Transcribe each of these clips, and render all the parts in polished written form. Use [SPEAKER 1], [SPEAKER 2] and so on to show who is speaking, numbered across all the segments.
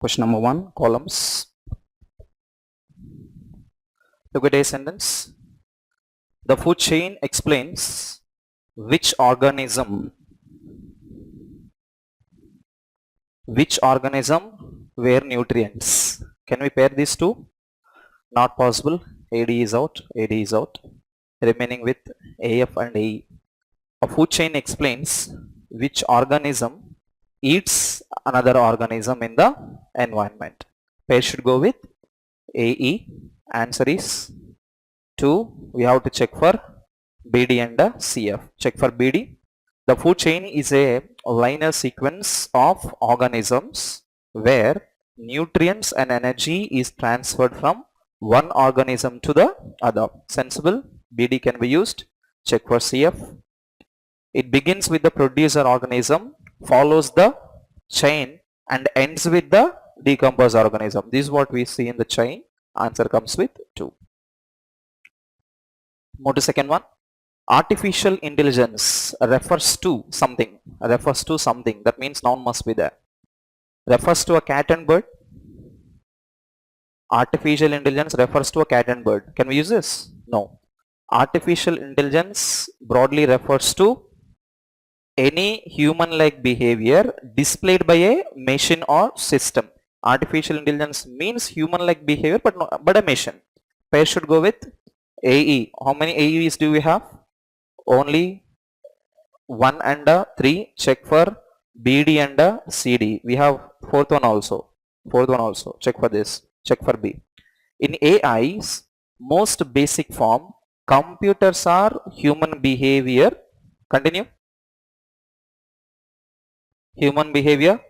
[SPEAKER 1] Question number 1, columns. Look at a sentence. The food chain explains which organism were nutrients. Can we pair these two? Not possible. AD is out. AD is out. Remaining with AF and AE. A food chain explains which organism eats another organism in the environment. Pair should go with AE. Answer is 2. We have to check for BD and CF. Check for BD. The food chain is a linear sequence of organisms where nutrients and energy is transferred from one organism to the other. Sensible. BD can be used. Check for CF. It begins with the producer organism, follows the chain and ends with the decomposed organism. This is what we see in the chain. Answer comes with 2. Move to second one. Artificial intelligence refers to something. That means noun must be there. Refers to a cat and bird. Artificial intelligence refers to a cat and bird. Can we use this? No. Artificial intelligence broadly refers to any human-like behavior displayed by a machine or system. Artificial intelligence means human-like behavior but a machine. Pair should go with AE. How many AEs do we have? Only 1 and 3. Check for BD and CD. We have fourth one also. Check for this. Check for B. In AI's most basic form, computers are human behavior. Continue. Human behavior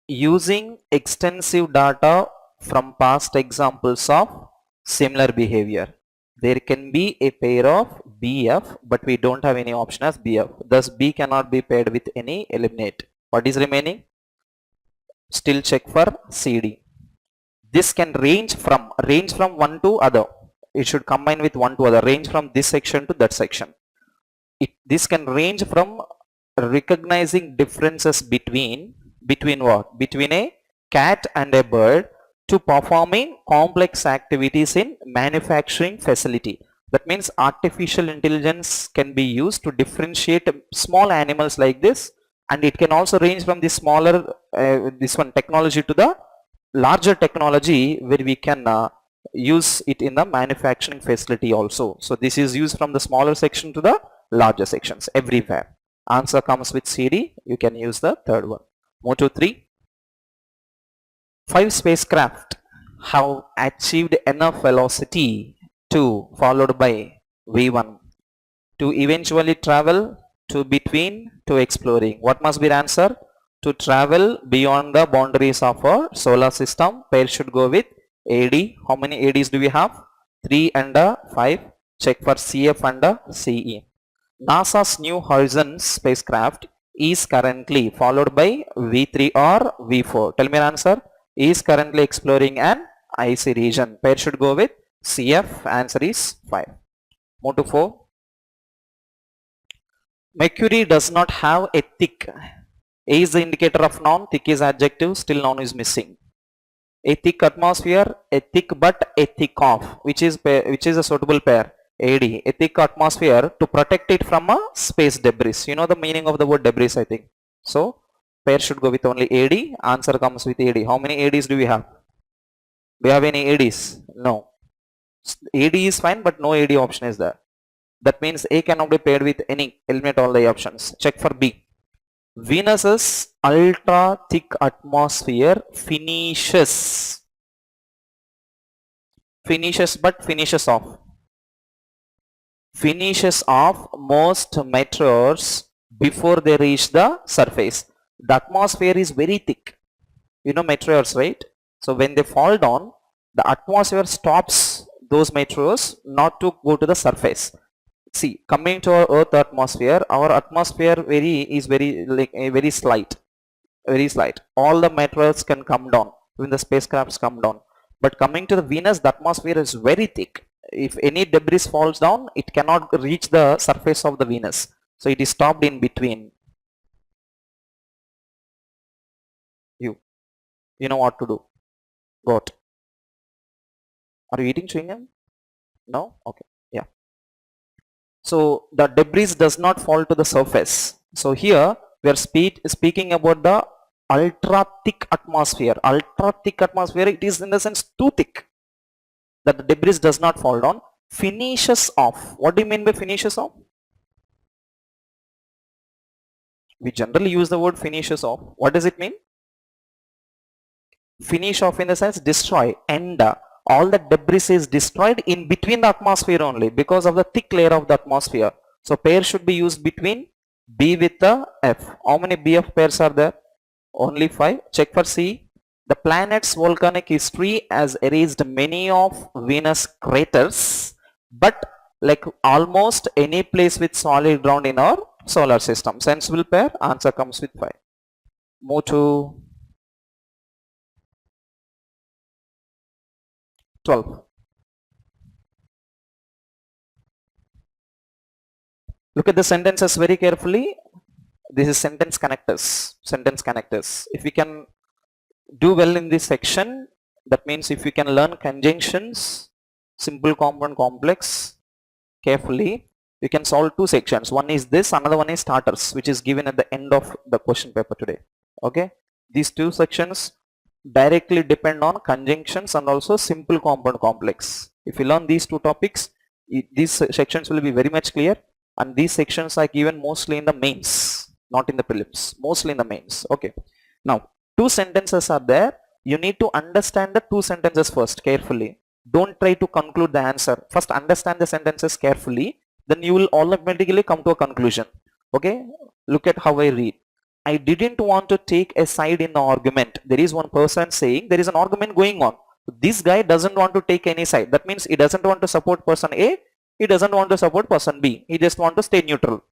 [SPEAKER 1] using extensive data from past examples of similar behavior. There can be a pair of BF, but we don't have any option as BF. Thus B cannot be paired with any. Eliminate. What is remaining? Still check for CD. This can range from one to other. It should combine with one to other. Range from this section to that section. This can range from recognizing differences between what? Between a cat and a bird to performing complex activities in manufacturing facility. That means artificial intelligence can be used to differentiate small animals like this, and it can also range from the smaller technology to the larger technology where we can use it in the manufacturing facility also. So this is used from the smaller section to the larger sections everywhere. Answer comes with CD. You can use the third one. Move to 3. 5 spacecraft have achieved enough velocity followed by V1 to eventually travel to exploring. What must be the answer? To travel beyond the boundaries of our solar system. Pair should go with AD. How many ADs do we have? 3 and 5. Check for CF and CE. NASA's New Horizons spacecraft is currently followed by V3 or V4. Tell me an answer. Is currently exploring an icy region. Pair should go with CF. Answer is 5. Move to 4. Mercury does not have a thick. A is the indicator of noun. Thick is adjective. Still noun is missing. A thick atmosphere. A thick but a thick of. Which is a suitable pair? AD. A thick atmosphere to protect it from a space debris. You know the meaning of the word debris, I think. So pair should go with only AD. Answer comes with AD. How many ADs do we have? Do we have any ADs? No. AD is fine, but no AD option is there. That means A cannot be paired with any. Eliminate all the options. Check for B. Venus's ultra thick atmosphere finishes off most meteors before they reach the surface. The atmosphere is very thick. You know meteors, right? So when they fall down, the atmosphere stops those meteors not to go to the surface. See, coming to our Earth atmosphere, our atmosphere is very slight. All the meteors can come down when the spacecrafts come down. But coming to the Venus, the atmosphere is very thick. If any debris falls down, it cannot reach the surface of the Venus. So it is stopped in between. You know what to do. Got. Are you eating chewing gum? No? Okay. Yeah. So the debris does not fall to the surface. So here we are speaking about the ultra thick atmosphere. Ultra thick atmosphere, it is in the sense too thick that the debris does not fall down. Finishes off. What do you mean by finishes off? We generally use the word finishes off. What does it mean? Finish off in the sense destroy, end. All the debris is destroyed in between the atmosphere only because of the thick layer of the atmosphere. So pair should be used between B with the F. How many BF pairs are there? Only 5. Check for C. The planet's volcanic history has erased many of Venus craters, but like almost any place with solid ground in our solar system. Sensible pair, answer comes with 5. Move to 12. Look at the sentences very carefully. This is sentence connectors. Sentence connectors. If we can do well in this section, that means if we can learn conjunctions, simple, compound, complex carefully, we can solve 2 sections. One is this, another one is starters, which is given at the end of the question paper today. Okay, these 2 sections directly depend on conjunctions and also simple, compound, complex. If you learn these 2 topics, these sections will be very much clear, and these sections are given mostly in the mains, not in the prelims, mostly in the mains. Okay, now 2 sentences are there. You need to understand the 2 sentences first carefully. Don't try to conclude the answer. First understand the sentences carefully, then you will automatically come to a conclusion. Okay, look at how I read. I didn't want to take a side in the argument. There is one person saying there is an argument going on. This guy doesn't want to take any side. That means he doesn't want to support person A, he doesn't want to support person B. He just want to stay neutral.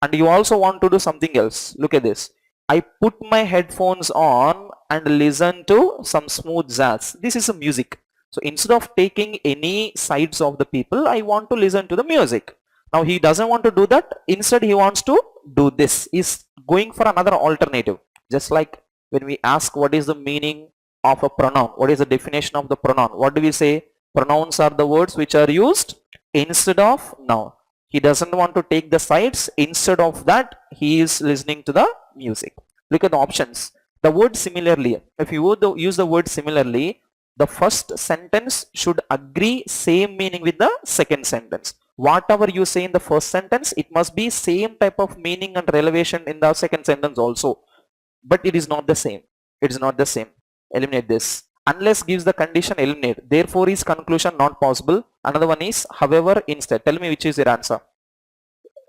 [SPEAKER 1] And you also want to do something else. Look at this. I put my headphones on and listen to some smooth jazz. This is a music. So instead of taking any sides of the people, I want to listen to the music. Now he doesn't want to do that. Instead he wants to do this. He's going for another alternative. Just like when we ask what is the meaning of a pronoun, what is the definition of the pronoun, what do we say? Pronouns are the words which are used instead of noun. He doesn't want to take the sides. Instead of that, he is listening to the music. Look at the options. The word similarly. If you would use the word similarly, the first sentence should agree same meaning with the second sentence. Whatever you say in the first sentence, it must be same type of meaning and relevation in the second sentence also. But it is not the same. It is not the same. Eliminate this. Unless gives the condition, eliminate. Therefore is conclusion not possible. Another one is however, instead. Tell me which is your answer.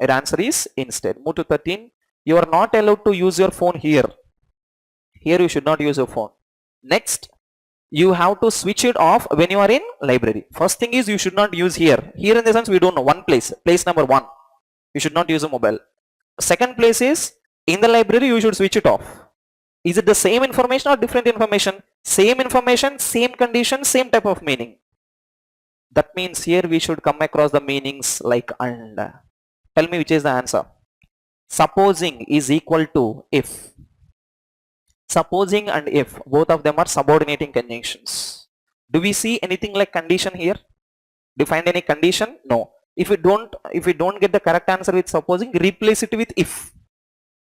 [SPEAKER 1] Your answer is instead. Move to 13. You are not allowed to use your phone here. Here you should not use your phone. Next, you have to switch it off when you are in library. First thing is you should not use here. Here in the sense we don't know. One place. Place number 1. You should not use a mobile. Second place is in the library you should switch it off. Is it the same information or different information? Same information, same condition, same type of meaning. That means here we should come across the meanings like and. Tell me which is the answer. Supposing is equal to if. Supposing and if, both of them are subordinating conjunctions. Do we see anything like condition here? Do you find any condition? No. If we don't get the correct answer with supposing, replace it with if.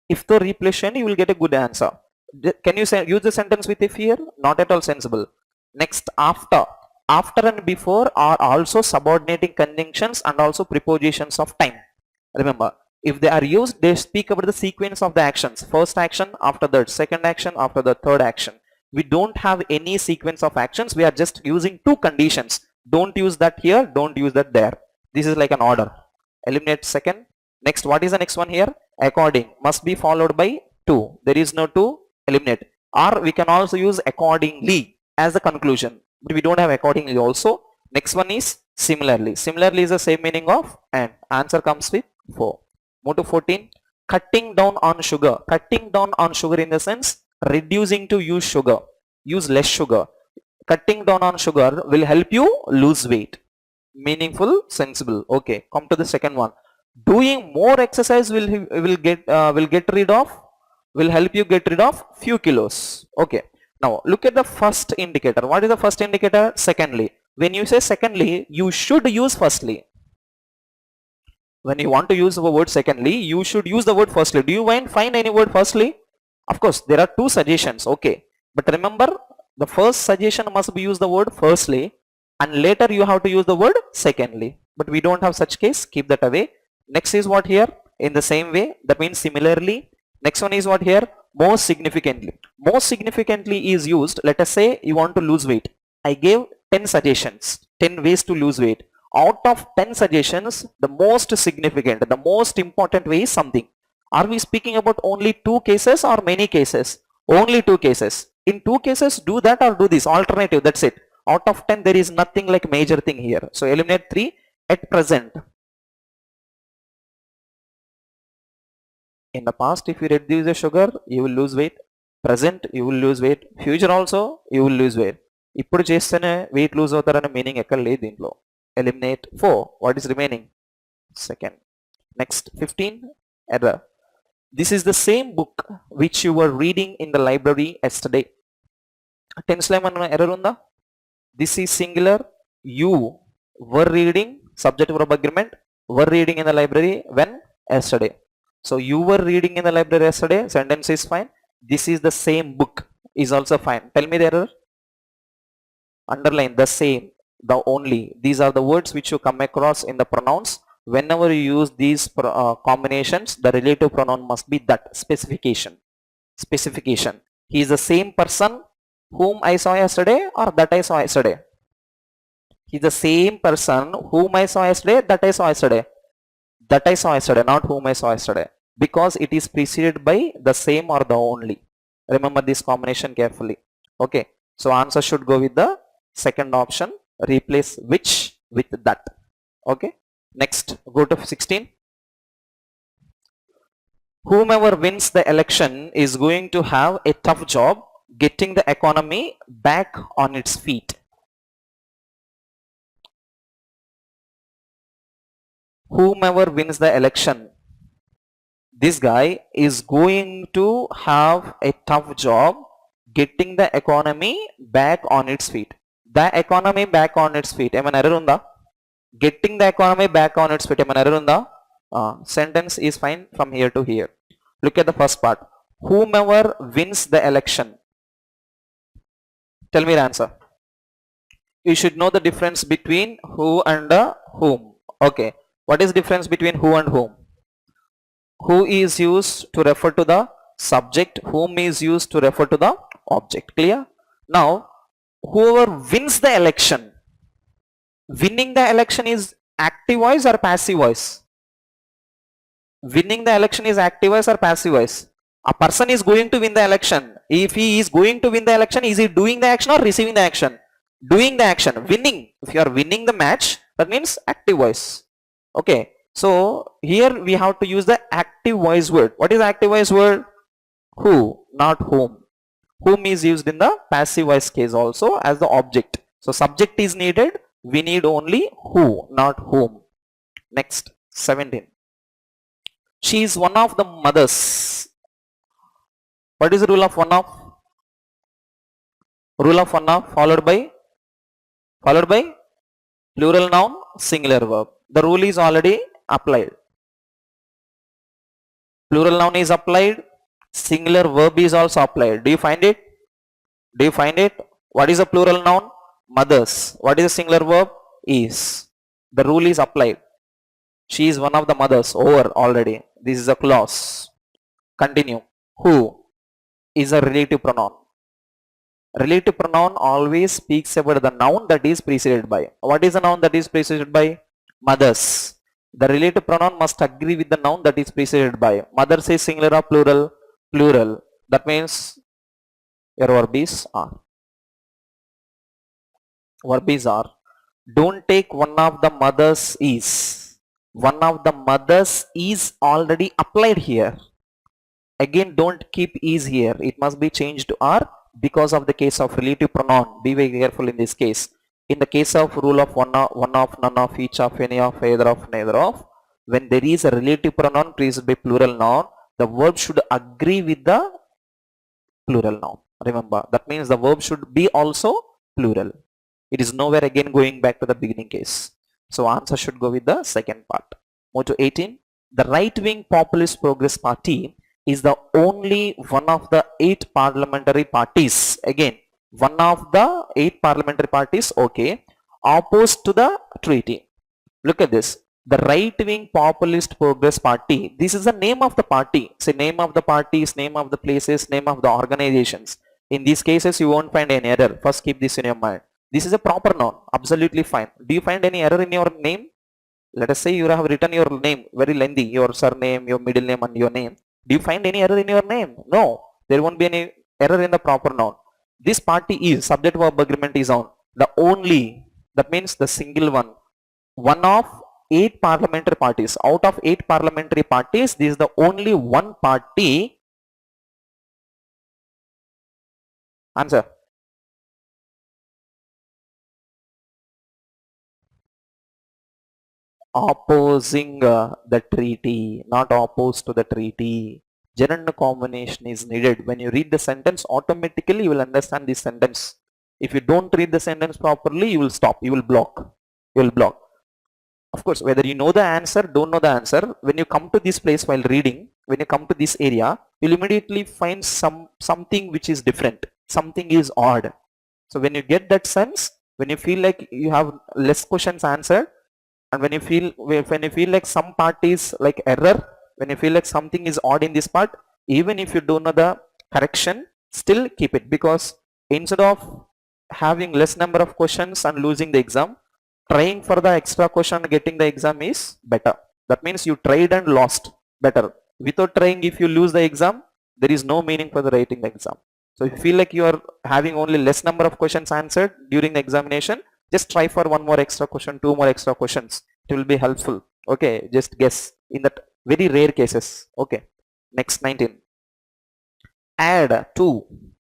[SPEAKER 1] If the replacement, you will get a good answer. Can you say, use the sentence with if here? Not at all sensible. Next, after. After and before are also subordinating conjunctions and also prepositions of time. Remember, if they are used, they speak about the sequence of the actions. First action, after that, second action, after the third action. We don't have any sequence of actions. We are just using 2 conditions. Don't use that here, don't use that there. This is like an order. Eliminate second. Next, what is the next one here? According must be followed by 2. There is no 2. Eliminate. Or we can also use accordingly as the conclusion. But we don't have accordingly also. Next one is similarly. Similarly is the same meaning of and. Answer comes with 4. Move to 14. Cutting down on sugar. Cutting down on sugar in the sense reducing to use sugar. Use less sugar. Cutting down on sugar will help you lose weight. Meaningful, sensible. Okay. Come to the second one. Doing more exercise will help you get rid of few kilos. Okay. Now look at the first indicator. What is the first indicator? Secondly. When you say secondly, you should use firstly. When you want to use the word secondly, you should use the word firstly. Do you find any word firstly? Of course, there are two suggestions, okay. But remember, the first suggestion must be use the word firstly, and later you have to use the word secondly. But we don't have such case, keep that away. Next is what here? In the same way, that means similarly. Next one is what here? Most significantly. Most significantly is used, let us say you want to lose weight. I gave 10 suggestions, 10 ways to lose weight. Out of 10 suggestions, the most significant, the most important way is something. Are we speaking about only 2 cases or many cases? Only 2 cases. In 2 cases, do that or do this, alternative, that's it. Out of 10, there is nothing like major thing here. So eliminate 3 at present. In the past, if you reduce the sugar, you will lose weight. Present, you will lose weight. Future also, you will lose weight. ఇప్పుడు చేస్తేనే weight lose అవుతారనే meaning ఎక్కడ లేదు దీంట్లో. Eliminate 4. What is remaining? Second. Next, 15. Error. This is the same book which you were reading in the library yesterday. Tense లో ఏమన్నా error ఉందా? This is singular. You were reading, subject verb agreement, were reading in the library when? Yesterday. So you were reading in the library yesterday, sentence is fine. This is the same book is also fine. Tell me the error. Underline the same, the only. These are the words which you come across in the pronouns. Whenever you use these combinations, the relative pronoun must be that. Specification. Specification. He is the same person whom I saw yesterday or that I saw yesterday. He is the same person whom I saw yesterday, that I saw yesterday. That I saw yesterday, not whom I saw yesterday. Because it is preceded by the same or the only. Remember this combination carefully. Okay. So answer should go with the second option. Replace which with that. Okay. Next, go to 16. Whomever wins the election is going to have a tough job getting the economy back on its feet. Whomever wins the election, this guy is going to have a tough job getting the economy back on its feet. The economy back on its feet. Emana error unda? Getting the economy back on its feet. Emana error unda? Sentence is fine from here to here. Look at the first part. Whomever wins the election. Tell me the answer. You should know the difference between who and whom. Okay. What is the difference between who and whom? Who is used to refer to the subject, whom is used to refer to the object. Clear? Now, whoever wins the election, winning the election is active voice or passive voice? Winning the election is active voice or passive voice? A person is going to win the election. If he is going to win the election, is he doing the action or receiving the action? Doing the action. Winning. If you are winning the match, that means active voice. Okay. So here we have to use the active voice word. What is active voice word? Who, not whom. Whom is used in the passive voice case also as the object. So subject is needed. We need only who, not whom. Next, 17. She is one of the mothers. What is the rule of one of? Rule of one of followed by plural noun, singular verb. The rule is already applied. Plural noun is applied. Singular verb is also applied. Do you find it? Do you find it? What is a plural noun? Mothers. What is a singular verb? Is. The rule is applied. She is one of the mothers. Over already. This is a clause. Continue. Who is a relative pronoun. Relative pronoun always speaks about the noun that is preceded by. What is the noun that is preceded by? Mothers. The relative pronoun must agree with the noun that is preceded by. Mothers is singular or plural? Plural. That means your verb is are. Verb is are. Don't take one of the mothers is. One of the mothers is already applied here. Again, don't keep is here. It must be changed to are because of the case of relative pronoun. Be very careful in this case. In the case of rule of one of, none of, each of, any of, either of, neither of, when there is a relative pronoun preceded by plural noun, the verb should agree with the plural noun. Remember, that means the verb should be also plural. It is nowhere again going back to the beginning case. So answer should go with the second part. Move to 18. The right-wing populist Progress Party is the only one of the 8 parliamentary parties. Again, one of the 8 parliamentary parties, okay, opposed to the treaty. Look at this. The right-wing populist Progress Party. This is the name of the party. Say name of the parties, name of the places, name of the organizations. In these cases, you won't find any error. First, keep this in your mind. This is a proper noun. Absolutely fine. Do you find any error in your name? Let us say you have written your name very lengthy, your surname, your middle name and your name. Do you find any error in your name? No. There won't be any error in the proper noun. This party is, subject verb agreement is on. The only, that means the single one. One of 8 parliamentary parties. Out of 8 parliamentary parties, this is the only one party. Answer. Opposing the treaty, not opposed to the treaty. Gerund combination is needed. When you read the sentence, automatically you will understand this sentence. If you don't read the sentence properly, you will stop. You will block. You will block. Of course, whether you know the answer, don't know the answer, when you come to this place while reading, when you come to this area, you'll immediately find something which is different. Something is odd. So when you get that sense, when you feel like you have less questions answered, and when you feel like some part is like error, when you feel like something is odd in this part, even if you don't know the correction, still keep it, because instead of having less number of questions and losing the exam, trying for the extra question and getting the exam is better. That means you tried and lost, better. Without trying, if you lose the exam, there is no meaning for the writing the exam. So if you feel like you are having only less number of questions answered during the examination, just try for one more extra question, 2 more extra questions. It will be helpful. Okay, just guess in that very rare cases. Okay, next 19. Add 2.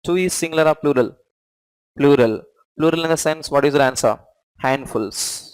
[SPEAKER 1] 2 is singular or plural? Plural. Plural in the sense, what is your answer? Handfuls.